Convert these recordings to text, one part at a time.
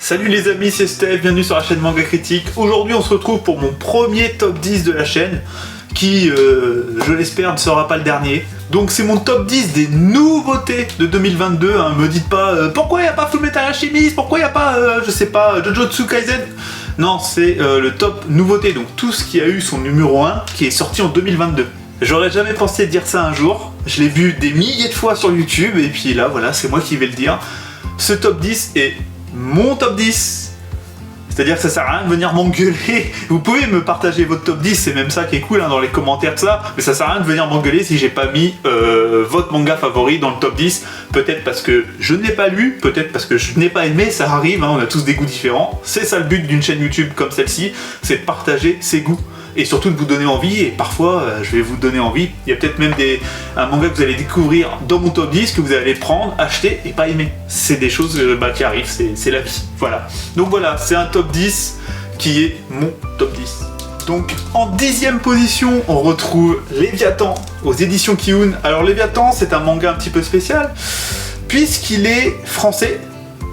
Salut les amis, c'est Steph, bienvenue sur la chaîne Manga Critique. Aujourd'hui on se retrouve pour mon premier top 10 de la chaîne, qui, je l'espère, ne sera pas le dernier. Donc c'est mon top 10 des nouveautés de 2022, hein. Me dites pas pourquoi il n'y a pas Fullmetal Alchemist, pourquoi il n'y a pas, je sais pas, Jujutsu Kaisen. Non, c'est le top nouveauté, donc tout ce qui a eu son numéro 1, qui est sorti en 2022. J'aurais jamais pensé dire ça un jour, je l'ai vu des milliers de fois sur YouTube, et puis là, voilà, c'est moi qui vais le dire. Ce top 10 est mon top 10. C'est-à-dire que ça sert à rien de venir m'engueuler. Vous pouvez me partager votre top 10, c'est même ça qui est cool hein, dans les commentaires de ça, mais ça sert à rien de venir m'engueuler si j'ai pas mis votre manga favori dans le top 10. Peut-être parce que je n'ai pas lu, peut-être parce que je n'ai pas aimé, ça arrive, hein, on a tous des goûts différents. C'est ça le but d'une chaîne YouTube comme celle-ci, c'est de partager ses goûts. Et surtout de vous donner envie, et parfois je vais vous donner envie. Il y a peut-être même un manga que vous allez découvrir dans mon top 10 que vous allez prendre, acheter et pas aimer. C'est des choses qui arrivent, c'est la vie. Voilà. Donc voilà, c'est un top 10 qui est mon top 10. Donc en 10e position, on retrouve Léviathan aux éditions Kiun. Alors Léviathan, c'est un manga un petit peu spécial, puisqu'il est français,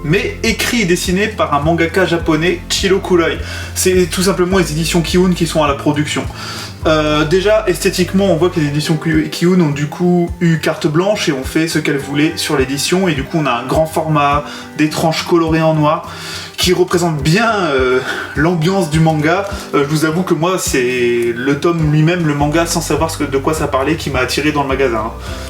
mais écrit et dessiné par un mangaka japonais, Chiro Kuroi. C'est tout simplement les éditions Kiun qui sont à la production. Déjà, esthétiquement, on voit que les éditions Kiun ont du coup eu carte blanche et ont fait ce qu'elles voulaient sur l'édition. Et du coup, on a un grand format, des tranches colorées en noir, qui représente bien l'ambiance du manga. Je vous avoue que moi, c'est le tome lui-même, le manga, sans savoir de quoi ça parlait, qui m'a attiré dans le magasin.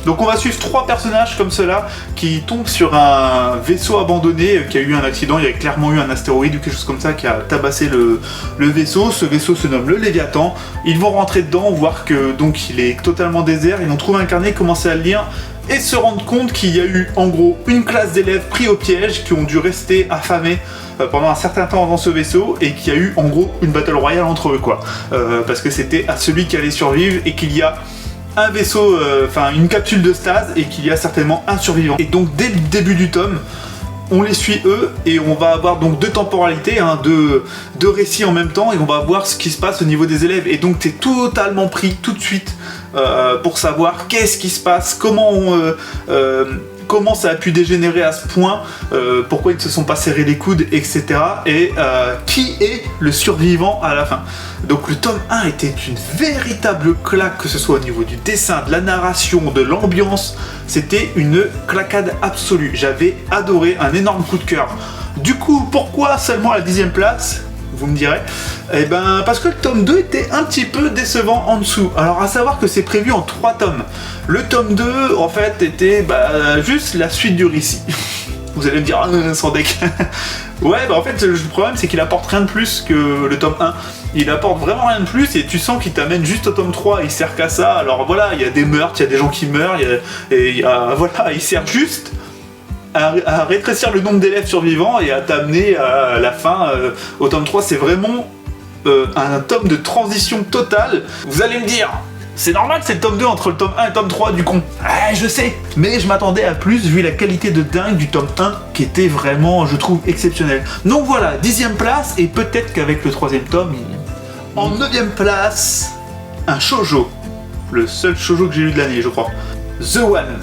Donc on va suivre 3 personnages comme cela, qui tombent sur un vaisseau abandonné, qui a eu un accident. Il y a clairement eu un astéroïde ou quelque chose comme ça qui a tabassé le vaisseau. Ce vaisseau se nomme le Léviathan. Ils vont rentrer dedans, voir que donc il est totalement désert. Ils vont trouver un carnet, commencer à le lire, et se rendre compte qu'il y a eu en gros une classe d'élèves pris au piège qui ont dû rester affamés pendant un certain temps dans ce vaisseau, et qu'il y a eu en gros une battle royale entre eux quoi, parce que c'était à celui qui allait survivre, et qu'il y a un vaisseau, enfin une capsule de stase, et qu'il y a certainement un survivant. Et donc dès le début du tome, on les suit eux, et on va avoir donc 2 temporalités, hein, deux récits en même temps, et on va voir ce qui se passe au niveau des élèves. Et donc t'es totalement pris tout de suite pour savoir qu'est-ce qui se passe, comment ça a pu dégénérer à ce point, pourquoi ils ne se sont pas serrés les coudes, etc. Et qui est le survivant à la fin. Donc le tome 1 était une véritable claque, que ce soit au niveau du dessin, de la narration, de l'ambiance. C'était une claquade absolue. J'avais adoré, un énorme coup de cœur. Du coup, pourquoi seulement à la 10e place ? Vous me direz. Eh ben, parce que le tome 2 était un petit peu décevant en dessous. Alors, à savoir que c'est prévu en 3 tomes. Le tome 2, en fait, était juste la suite du récit. Vous allez me dire, sans deck. Ouais, en fait, le problème, c'est qu'il apporte rien de plus que le tome 1. Il apporte vraiment rien de plus, et tu sens qu'il t'amène juste au tome 3, il sert qu'à ça. Alors voilà, il y a des meurtres, il y a des gens qui meurent, voilà, il sert juste à rétrécir le nombre d'élèves survivants et à t'amener à la fin. Au tome 3, c'est vraiment un tome de transition totale. Vous allez me dire, c'est normal que c'est le tome 2 entre le tome 1 et le tome 3 du con. Je sais, mais je m'attendais à plus vu la qualité de dingue du tome 1 qui était vraiment, je trouve, exceptionnel. Donc voilà, 10e place, et peut-être qu'avec le 3e tome, En 9e place, un shoujo. Le seul shoujo que j'ai lu de l'année, je crois. The One.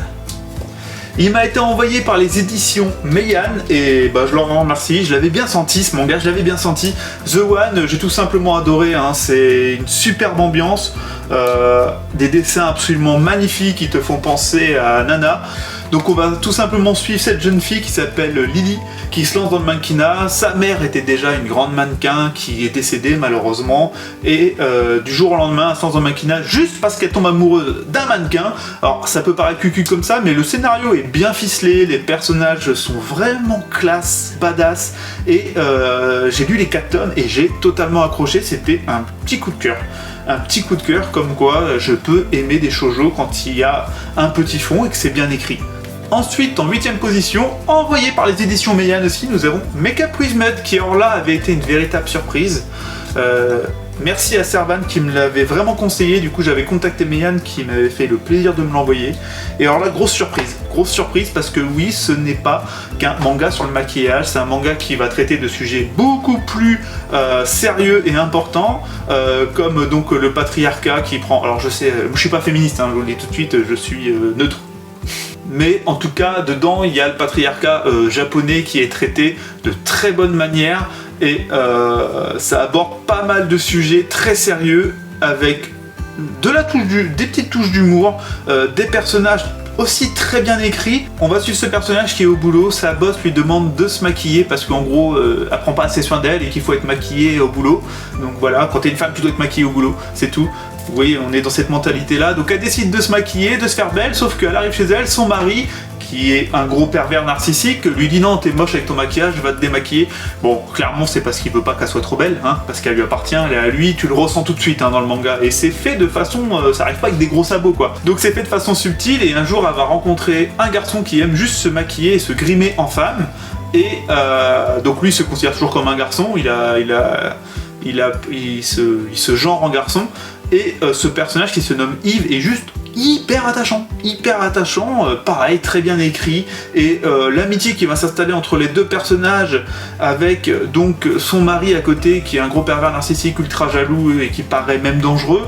Il m'a été envoyé par les éditions Meian, et je leur en remercie. Je l'avais bien senti ce manga, je l'avais bien senti. The One, j'ai tout simplement adoré, hein. C'est une superbe ambiance, des dessins absolument magnifiques qui te font penser à Nana. Donc on va tout simplement suivre cette jeune fille qui s'appelle Lily, qui se lance dans le mannequinat. Sa mère était déjà une grande mannequin qui est décédée malheureusement, et du jour au lendemain elle se lance dans le mannequinat juste parce qu'elle tombe amoureuse d'un mannequin. Alors ça peut paraître cucu comme ça, mais le scénario est bien ficelé, les personnages sont vraiment classe, badass, et j'ai lu les 4 tomes et j'ai totalement accroché. C'était un petit coup de cœur. Un petit coup de cœur, comme quoi je peux aimer des shoujo quand il y a un petit fond et que c'est bien écrit. Ensuite, en 8e position, envoyé par les éditions Meian aussi, nous avons Make Up With Mud, qui alors là avait été une véritable surprise. Merci à Servan qui me l'avait vraiment conseillé, du coup j'avais contacté Meian qui m'avait fait le plaisir de me l'envoyer. Et alors là, grosse surprise parce que oui, ce n'est pas qu'un manga sur le maquillage, c'est un manga qui va traiter de sujets beaucoup plus sérieux et importants, comme donc le patriarcat qui prend... Alors je sais, je suis pas féministe, hein, je vous le dis tout de suite, je suis neutre. mais en tout cas dedans il y a le patriarcat japonais qui est traité de très bonne manière et ça aborde pas mal de sujets très sérieux avec des petites touches d'humour, des personnages aussi très bien écrits. On va suivre ce personnage qui est au boulot, sa boss lui demande de se maquiller parce qu'en gros elle prend pas assez soin d'elle et qu'il faut être maquillée au boulot. Donc voilà, quand t'es une femme tu dois être maquillée au boulot, c'est tout. Vous voyez, on est dans cette mentalité là, donc elle décide de se maquiller, de se faire belle, sauf qu'elle arrive chez elle, son mari, qui est un gros pervers narcissique, lui dit non, t'es moche avec ton maquillage, va te démaquiller. Bon, clairement c'est parce qu'il veut pas qu'elle soit trop belle, hein, parce qu'elle lui appartient, elle est à lui, tu le ressens tout de suite hein, dans le manga, et c'est fait de façon, ça arrive pas avec des gros sabots quoi. Donc c'est fait de façon subtile, et un jour elle va rencontrer un garçon qui aime juste se maquiller et se grimer en femme, et donc lui il se considère toujours comme un garçon, il se genre en garçon, et ce personnage qui se nomme Yves est juste hyper attachant, pareil, très bien écrit, et l'amitié qui va s'installer entre les deux personnages avec donc son mari à côté qui est un gros pervers narcissique ultra jaloux et qui paraît même dangereux,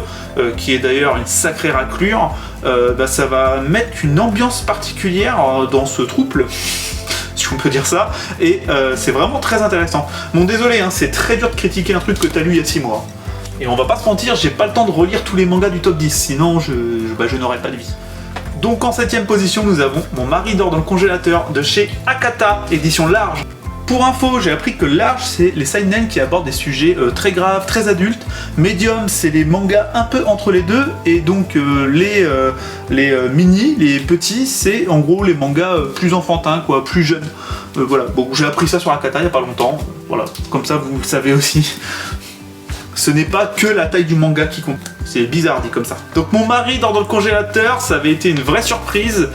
qui est d'ailleurs une sacrée raclure, ça va mettre une ambiance particulière dans ce trouble, si on peut dire ça, et c'est vraiment très intéressant. Bon désolé, hein, c'est très dur de critiquer un truc que t'as lu il y a 6 mois. Et on va pas se mentir, j'ai pas le temps de relire tous les mangas du top 10, sinon je n'aurais pas de vie. Donc en 7ème position, nous avons Mon mari dort dans le congélateur de chez Akata, édition large. Pour info, j'ai appris que large, c'est les seinen qui abordent des sujets très graves, très adultes. Medium, c'est les mangas un peu entre les deux, et donc les mini, les petits, c'est en gros les mangas plus enfantins, quoi, plus jeunes. Voilà, bon, j'ai appris ça sur Akata il y a pas longtemps, voilà, comme ça vous le savez aussi. Ce n'est pas que la taille du manga qui compte. C'est bizarre dit comme ça. Donc Mon mari dort dans le congélateur, ça avait été une vraie surprise.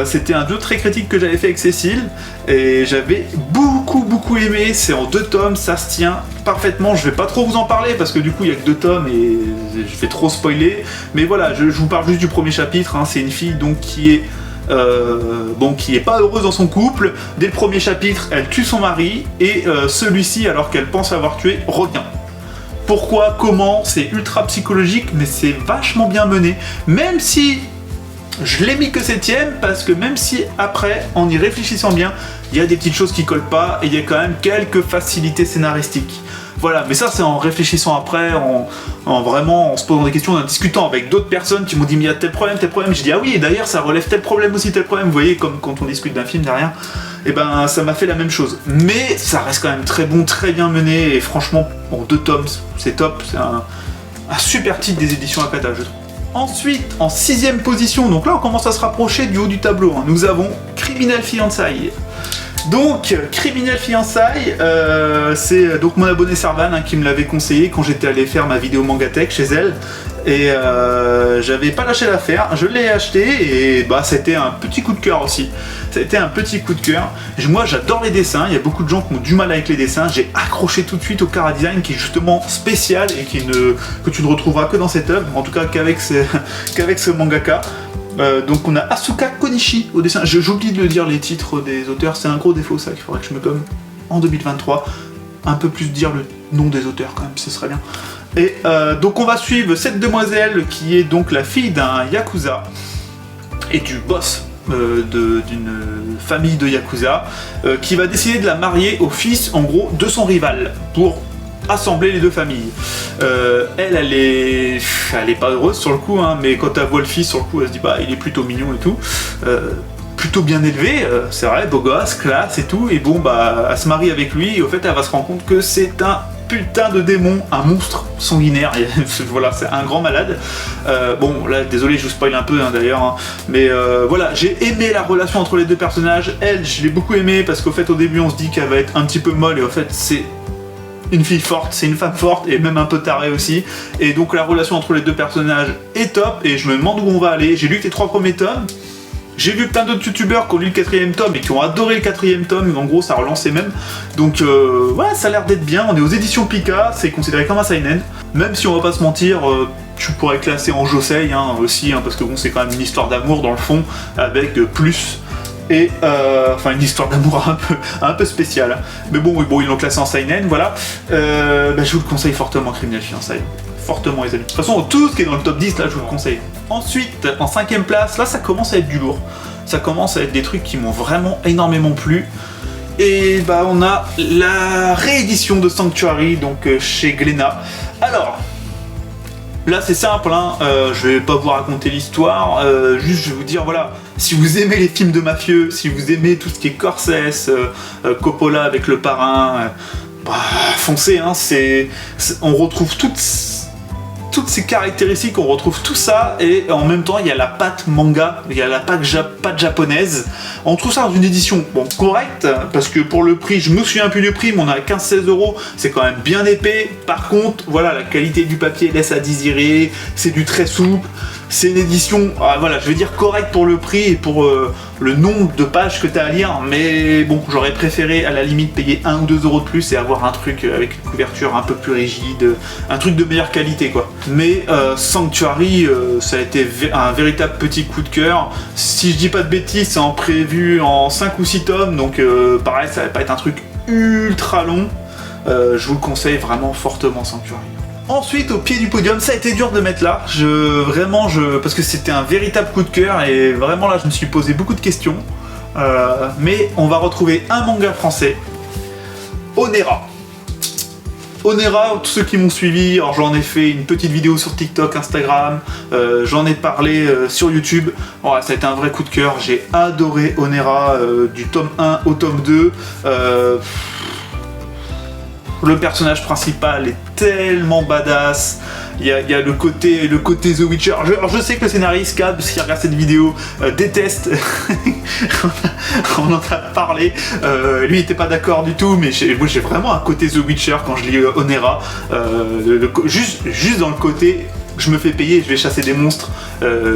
C'était un duo très critique que j'avais fait avec Cécile. Et j'avais beaucoup aimé. C'est en 2 tomes, ça se tient parfaitement. Je vais pas trop vous en parler parce que du coup il y a que 2 tomes et je vais trop spoiler. Mais voilà, je vous parle juste du premier chapitre. Hein. C'est une fille donc qui est... qui est pas heureuse dans son couple. Dès le premier chapitre, elle tue son mari. Et celui-ci, alors qu'elle pense l'avoir tué, revient. Pourquoi, comment, c'est ultra psychologique, mais c'est vachement bien mené. Même si je l'ai mis que 7ème, parce que même si après, en y réfléchissant bien, il y a des petites choses qui collent pas, et il y a quand même quelques facilités scénaristiques. Voilà, mais ça c'est en réfléchissant après, en se posant des questions, en discutant avec d'autres personnes qui m'ont dit mais il y a tel problème, j'ai dit ah oui, et d'ailleurs ça relève tel problème aussi, tel problème, vous voyez, comme quand on discute d'un film derrière, et ben ça m'a fait la même chose. Mais ça reste quand même très bon, très bien mené, et franchement, en 2 tomes, c'est top, c'est un super titre des éditions Akata, je trouve. Ensuite, en 6ème position, donc là on commence à se rapprocher du haut du tableau, hein, nous avons Criminal Fiançailles. Donc, Criminal Fiançailles, c'est donc mon abonné Servan hein, qui me l'avait conseillé quand j'étais allé faire ma vidéo Mangatech chez elle. Et j'avais pas lâché l'affaire, je l'ai acheté et bah c'était un petit coup de cœur aussi. Ça a été un petit coup de cœur. Moi j'adore les dessins, il y a beaucoup de gens qui ont du mal avec les dessins. J'ai accroché tout de suite au chara-design qui est justement spécial et que tu ne retrouveras que dans cette œuvre, en tout cas qu'avec ce mangaka. Donc on a Asuka Konishi au dessin. J'oublie de le dire les titres des auteurs, c'est un gros défaut ça qu'il faudrait que je me gomme en 2023. Un peu plus dire le nom des auteurs quand même, ce serait bien. Et donc on va suivre cette demoiselle qui est donc la fille d'un yakuza et du boss d'une famille de yakuza qui va décider de la marier au fils en gros de son rival pour assembler les deux familles. Elle est pas heureuse sur le coup, hein, mais quand elle voit le fils sur le coup, elle se dit bah il est plutôt mignon et tout, plutôt bien élevé, c'est vrai, beau gosse, classe et tout, et bon bah elle se marie avec lui, et au fait elle va se rendre compte que c'est un putain de démon, un monstre sanguinaire, et voilà, c'est un grand malade. Bon là désolé je vous spoil un peu hein, d'ailleurs, hein, mais voilà, j'ai aimé la relation entre les deux personnages. Elle, je l'ai beaucoup aimé parce qu'au fait au début on se dit qu'elle va être un petit peu molle, et au fait c'est une fille forte, c'est une femme forte et même un peu tarée aussi, et donc la relation entre les deux personnages est top et je me demande où on va aller. J'ai lu que les 3 premiers tomes, j'ai vu plein d'autres youtubeurs qui ont lu le 4ème tome et qui ont adoré le 4ème tome, en gros ça relançait même, donc ouais ça a l'air d'être bien. On est aux éditions Pika, c'est considéré comme un seinen, même si on va pas se mentir, tu pourrais classer en josei hein, aussi, hein, parce que bon c'est quand même une histoire d'amour dans le fond, avec plus et enfin une histoire d'amour un peu spéciale, mais bon ils l'ont classé en seinen, voilà. Je vous le conseille fortement, Criminal Fiançailles, fortement les amis. De toute façon tout ce qui est dans le top 10 là je vous le conseille. Ensuite en 5ème place, là ça commence à être du lourd. ça commence à être des trucs qui m'ont vraiment énormément plu. Et bah on a la réédition de Sanctuary, donc chez Glénat. Alors, là c'est simple, hein, je vais pas vous raconter l'histoire, juste je vais vous dire, voilà, si vous aimez les films de mafieux, si vous aimez tout ce qui est Scorsese, Coppola avec Le Parrain, bah, foncez, hein, on retrouve toutes ces caractéristiques, on retrouve tout ça, et en même temps il y a la patte manga, il y a la patte japonaise. On trouve ça dans une édition bon, correcte, parce que pour le prix, je me souviens plus du prix, mais on a 15-16 €, c'est quand même bien épais. Par contre, voilà, la qualité du papier laisse à désirer, c'est du très souple, c'est une édition, voilà, je vais dire correcte pour le prix et pour le nombre de pages que tu as à lire, mais bon, j'aurais préféré à la limite payer 1 ou 2 € de plus et avoir un truc avec une couverture un peu plus rigide, un truc de meilleure qualité quoi. Mais Sanctuary, ça a été un véritable petit coup de cœur. Si je dis pas de bêtises, c'est en prévu en 5 ou 6 tomes, donc pareil, ça va pas être un truc ultra long. Je vous le conseille vraiment fortement, Sanctuary. Ensuite, au pied du podium, ça a été dur de mettre là, parce que c'était un véritable coup de cœur et vraiment là je me suis posé beaucoup de questions. Mais on va retrouver un manga français, Onera. Onera, tous ceux qui m'ont suivi, alors j'en ai fait une petite vidéo sur TikTok, Instagram, j'en ai parlé sur YouTube. Voilà, ça a été un vrai coup de cœur, j'ai adoré Onera, du tome 1 au tome 2. Le personnage principal est tellement badass. Il y a le côté The Witcher. Je sais que le scénariste Cad, qui regarde cette vidéo, déteste. On en a parlé. Lui n'était pas d'accord du tout, mais moi j'ai vraiment un côté The Witcher quand je lis Onera. Juste dans le côté, je me fais payer, je vais chasser des monstres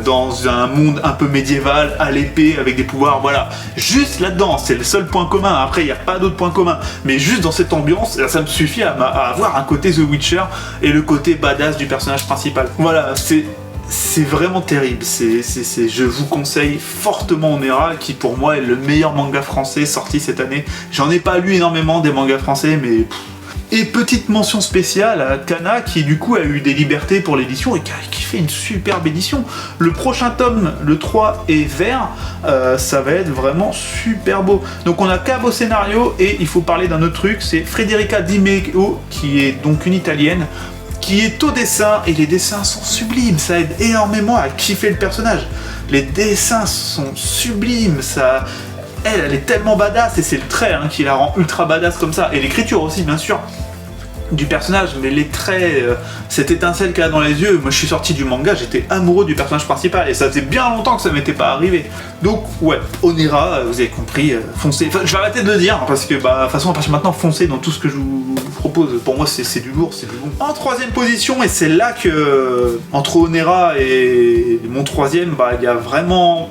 dans un monde un peu médiéval, à l'épée, avec des pouvoirs, voilà. Juste là-dedans, c'est le seul point commun. Après, il n'y a pas d'autres points communs. Mais juste dans cette ambiance, ça me suffit à avoir un côté The Witcher et le côté badass du personnage principal. Voilà, c'est vraiment terrible. Je vous conseille fortement Onera, qui pour moi est le meilleur manga français sorti cette année. J'en ai pas lu énormément des mangas français, mais... Et petite mention spéciale à Kana qui du coup a eu des libertés pour l'édition et qui fait une superbe édition. Le prochain tome, le 3 est vert, ça va être vraiment super beau. Donc on a Cab au scénario et il faut parler d'un autre truc, c'est Federica Di Meo qui est donc une italienne qui est au dessin et les dessins sont sublimes, ça aide énormément à kiffer le personnage. Les dessins sont sublimes, ça... Elle est tellement badass et c'est le trait qui la rend ultra badass comme ça. Et l'écriture aussi, bien sûr, du personnage, mais les traits, cette étincelle qu'elle a dans les yeux. Moi, je suis sorti du manga, j'étais amoureux du personnage principal et ça faisait bien longtemps que ça m'était pas arrivé. Donc, ouais, Onera, vous avez compris, foncez. Enfin, je vais arrêter de le dire parce que, de toute façon, à partir de maintenant, foncez dans tout ce que je vous propose. Pour moi, c'est du lourd, c'est du bon. En troisième position, et c'est là que, entre Onera et mon troisième, il y a vraiment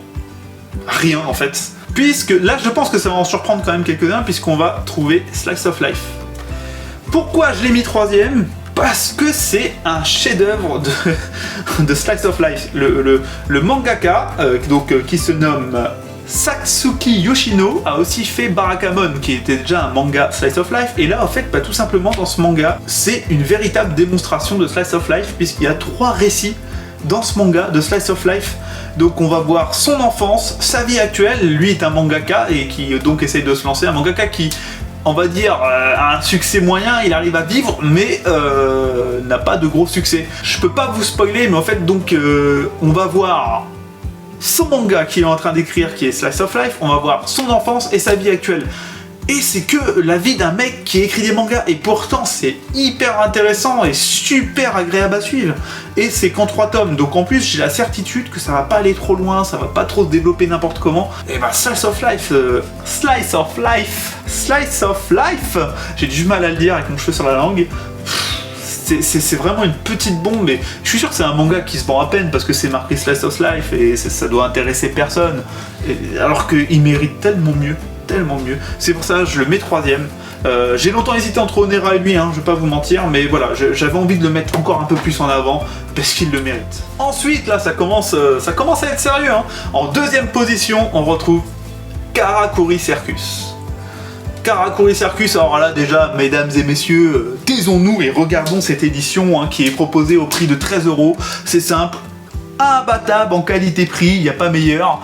rien en fait. Puisque là, je pense que ça va en surprendre quand même quelques-uns, puisqu'on va trouver Slice of Life. Pourquoi je l'ai mis troisième ? Parce que c'est un chef-d'œuvre de Slice of Life. Le mangaka, qui se nomme Satsuki Yoshino, a aussi fait Barakamon, qui était déjà un manga Slice of Life. Et là, en fait, tout simplement, dans ce manga, c'est une véritable démonstration de Slice of Life, puisqu'il y a 3 récits dans ce manga de Slice of Life. Donc on va voir son enfance, sa vie actuelle. Lui est un mangaka et qui donc essaye de se lancer. Un mangaka qui, on va dire, a un succès moyen, il arrive à vivre, mais n'a pas de gros succès. Je peux pas vous spoiler, mais en fait, donc, on va voir son manga qu'il est en train d'écrire, qui est Slice of Life. On va voir son enfance et sa vie actuelle. Et c'est que la vie d'un mec qui écrit des mangas, et pourtant c'est hyper intéressant et super agréable à suivre. Et c'est qu'en 3 tomes, donc en plus j'ai la certitude que ça va pas aller trop loin, ça va pas trop se développer n'importe comment. Et Slice of Life, Slice of Life, j'ai du mal à le dire avec mon cheveu sur la langue. C'est vraiment une petite bombe, et je suis sûr que c'est un manga qui se vend à peine parce que c'est marqué Slice of Life et ça doit intéresser personne, alors qu'il mérite tellement mieux. Tellement mieux. C'est pour ça que je le mets troisième. J'ai longtemps hésité entre Onera et lui, je vais pas vous mentir, mais voilà, j'avais envie de le mettre encore un peu plus en avant parce qu'il le mérite. Ensuite, là, ça commence à être sérieux. En deuxième position, on retrouve Karakuri Circus. Karakuri Circus, alors là déjà, mesdames et messieurs, taisons-nous et regardons cette édition qui est proposée au prix de 13 €. C'est simple. imbattable en qualité-prix, il n'y a pas meilleur.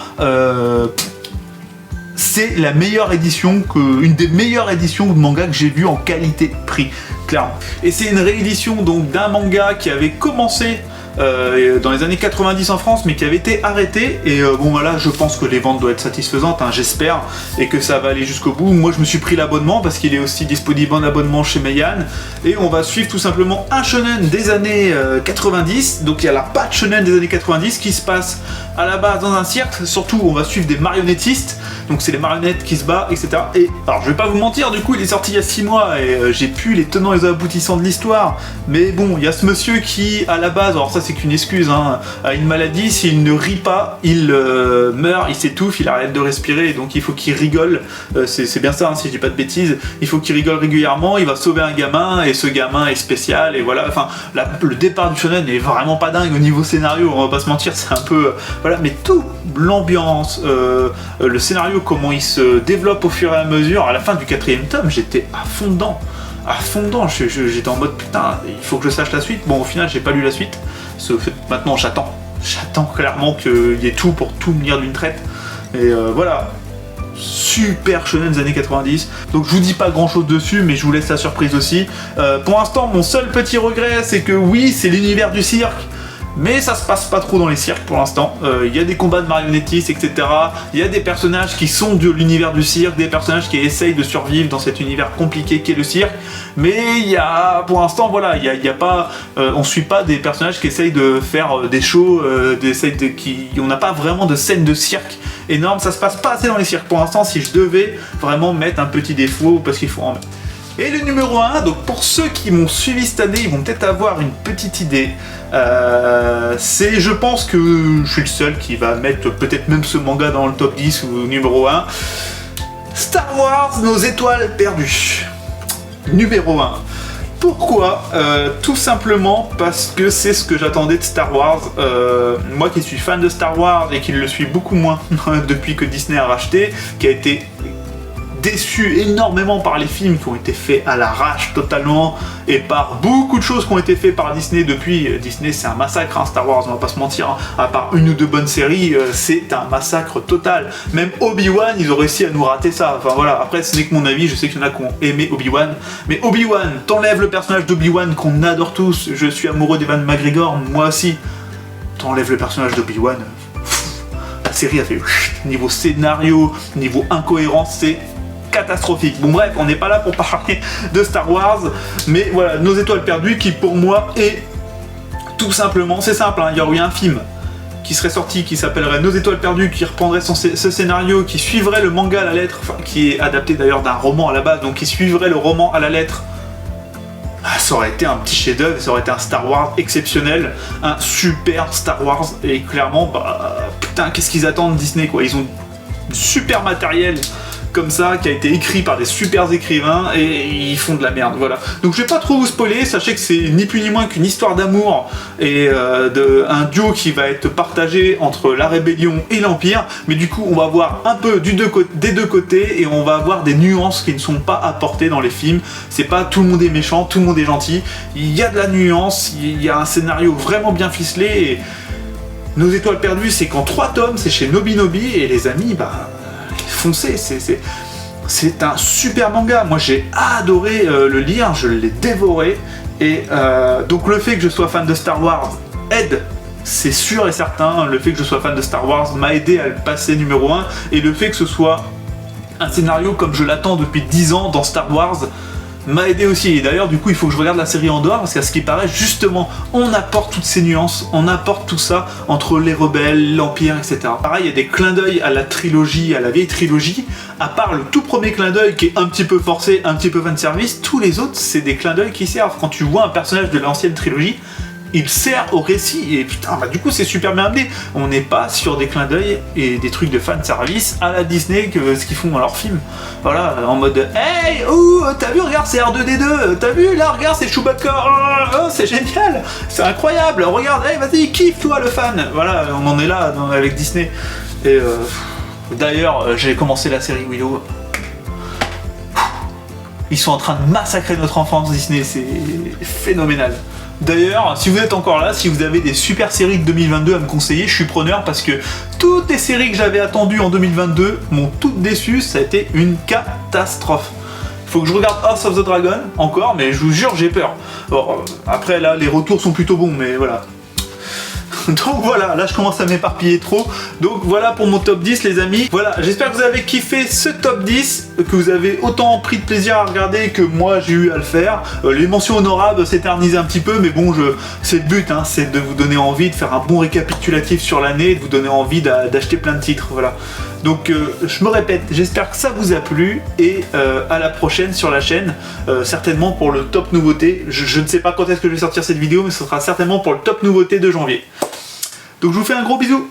C'est la meilleure édition, une des meilleures éditions de manga que j'ai vu en qualité-prix, clairement. Et c'est une réédition donc d'un manga qui avait commencé dans les années 90 en France, mais qui avait été arrêté. Et bon voilà, je pense que les ventes doivent être satisfaisantes, hein, j'espère, et que ça va aller jusqu'au bout. Moi je me suis pris l'abonnement parce qu'il est aussi disponible en abonnement chez Meian, et on va suivre tout simplement un shonen des années 90. Donc il y a la patte shonen des années 90 qui se passe à la base dans un cirque. Surtout on va suivre des marionnettistes, donc c'est les marionnettes qui se battent, etc. Et alors je vais pas vous mentir, du coup il est sorti il y a 6 mois et j'ai plus les tenants et les aboutissants de l'histoire, mais bon, il y a ce monsieur qui à la base, alors ça c'est qu'une excuse, hein, a une maladie, s'il ne rit pas, il meurt, il s'étouffe, il arrête de respirer, et donc il faut qu'il rigole, c'est bien ça, hein, si je dis pas de bêtises, il faut qu'il rigole régulièrement, il va sauver un gamin, et ce gamin est spécial, et voilà, enfin, le départ du shonen n'est vraiment pas dingue au niveau scénario, on va pas se mentir, c'est un peu, voilà, mais tout, l'ambiance, le scénario, comment il se développe au fur et à mesure, à la fin du 4e tome, j'étais à fond dedans, j'étais en mode putain, il faut que je sache la suite. Bon, au final, j'ai pas lu la suite. Maintenant, j'attends clairement qu'il y ait tout pour tout venir d'une traite. Et voilà, super shonen des années 90. Donc, je vous dis pas grand chose dessus, mais je vous laisse la surprise aussi. Pour l'instant, mon seul petit regret, c'est que oui, c'est l'univers du cirque. Mais ça se passe pas trop dans les cirques pour l'instant. Il y a des combats de marionnettistes, etc. Il y a des personnages qui sont de l'univers du cirque, des personnages qui essayent de survivre dans cet univers compliqué qu'est le cirque. Mais il y a, pour l'instant, voilà, il y a pas, on suit pas des personnages qui essayent de faire des shows, on n'a pas vraiment de scène de cirque énorme. Ça se passe pas assez dans les cirques pour l'instant. Si je devais vraiment mettre un petit défaut, parce qu'il faut en mettre. Et le numéro 1, donc pour ceux qui m'ont suivi cette année, ils vont peut-être avoir une petite idée. C'est, je pense que je suis le seul qui va mettre peut-être même ce manga dans le top 10 ou numéro 1. Star Wars, nos étoiles perdues. Numéro 1. Pourquoi tout simplement parce que c'est ce que j'attendais de Star Wars. Moi qui suis fan de Star Wars et qui le suis beaucoup moins depuis que Disney a racheté, qui a été déçu énormément par les films qui ont été faits à l'arrache totalement, et par beaucoup de choses qui ont été faites par Disney depuis. Disney c'est un massacre, hein, Star Wars, on va pas se mentir, hein. À part une ou deux bonnes séries, c'est un massacre total. Même Obi-Wan, ils ont réussi à nous rater ça. Enfin voilà, après ce n'est que mon avis, je sais qu'il y en a qui ont aimé Obi-Wan, mais Obi-Wan, t'enlèves le personnage d'Obi-Wan qu'on adore tous, je suis amoureux d'Ewan McGregor, moi aussi, t'enlèves le personnage d'Obi-Wan, la série a fait niveau scénario, niveau incohérence, c'est catastrophique. Bon bref, on n'est pas là pour parler de Star Wars, mais voilà, nos étoiles perdues qui pour moi est tout simplement, c'est simple, hein, il y aurait eu un film qui serait sorti qui s'appellerait Nos étoiles perdues, qui reprendrait ce scénario, qui suivrait le manga à la lettre, enfin qui est adapté d'ailleurs d'un roman à la base, donc qui suivrait le roman à la lettre. Ça aurait été un petit chef-d'œuvre, ça aurait été un Star Wars exceptionnel, un super Star Wars, et clairement, bah putain, qu'est-ce qu'ils attendent Disney quoi, ils ont du super matériel comme ça, qui a été écrit par des super écrivains, et ils font de la merde, voilà. Donc je vais pas trop vous spoiler, sachez que c'est ni plus ni moins qu'une histoire d'amour, et un duo qui va être partagé entre la rébellion et l'Empire, mais du coup on va voir un peu des deux côtés, et on va avoir des nuances qui ne sont pas apportées dans les films. C'est pas tout le monde est méchant, tout le monde est gentil, il y a de la nuance, il y a un scénario vraiment bien ficelé, et Nos étoiles perdues, c'est qu'en 3 tomes, c'est chez Nobinobi, et les amis, bah foncez, c'est un super manga. Moi j'ai adoré le lire, je l'ai dévoré, et donc le fait que je sois fan de Star Wars aide, c'est sûr et certain. Le fait que je sois fan de Star Wars m'a aidé à le passer numéro 1, et le fait que ce soit un scénario comme je l'attends depuis 10 ans dans Star Wars m'a aidé aussi. Et d'ailleurs du coup il faut que je regarde la série Andor, parce qu'à ce qui paraît justement on apporte toutes ces nuances, on apporte tout ça entre les rebelles, l'Empire, etc. Pareil, il y a des clins d'œil à la trilogie, à la vieille trilogie, à part le tout premier clin d'œil qui est un petit peu forcé, un petit peu fanservice, tous les autres c'est des clins d'œil qui servent. Quand tu vois un personnage de l'ancienne trilogie, il sert au récit, et putain, bah du coup c'est super bien amené. On n'est pas sur des clins d'œil et des trucs de fanservice à la Disney que ce qu'ils font dans leurs films. Voilà, en mode hey, oh, t'as vu, regarde, c'est R2D2, t'as vu, là, regarde, c'est Chewbacca, oh, c'est génial, c'est incroyable, regarde, hey, vas-y, kiffe toi le fan. Voilà, on en est là avec Disney. Et d'ailleurs, j'ai commencé la série Willow. Ils sont en train de massacrer notre enfance, Disney, c'est phénoménal. D'ailleurs, si vous êtes encore là, si vous avez des super séries de 2022 à me conseiller, je suis preneur parce que toutes les séries que j'avais attendues en 2022 m'ont toutes déçu, ça a été une catastrophe. Faut que je regarde House of the Dragon encore, mais je vous jure, j'ai peur. Bon, après là, les retours sont plutôt bons, mais voilà. Donc voilà, là je commence à m'éparpiller trop. Donc voilà pour mon top 10 les amis. Voilà, j'espère que vous avez kiffé ce top 10, que vous avez autant pris de plaisir à regarder que moi j'ai eu à le faire. Les mentions honorables s'éternisent un petit peu, mais bon, c'est le but, hein, c'est de vous donner envie de faire un bon récapitulatif sur l'année, de vous donner envie d'acheter plein de titres, voilà. Donc je me répète, j'espère que ça vous a plu et à la prochaine sur la chaîne, certainement pour le top nouveauté. Je ne sais pas quand est-ce que je vais sortir cette vidéo, mais ce sera certainement pour le top nouveauté de janvier. Donc je vous fais un gros bisou.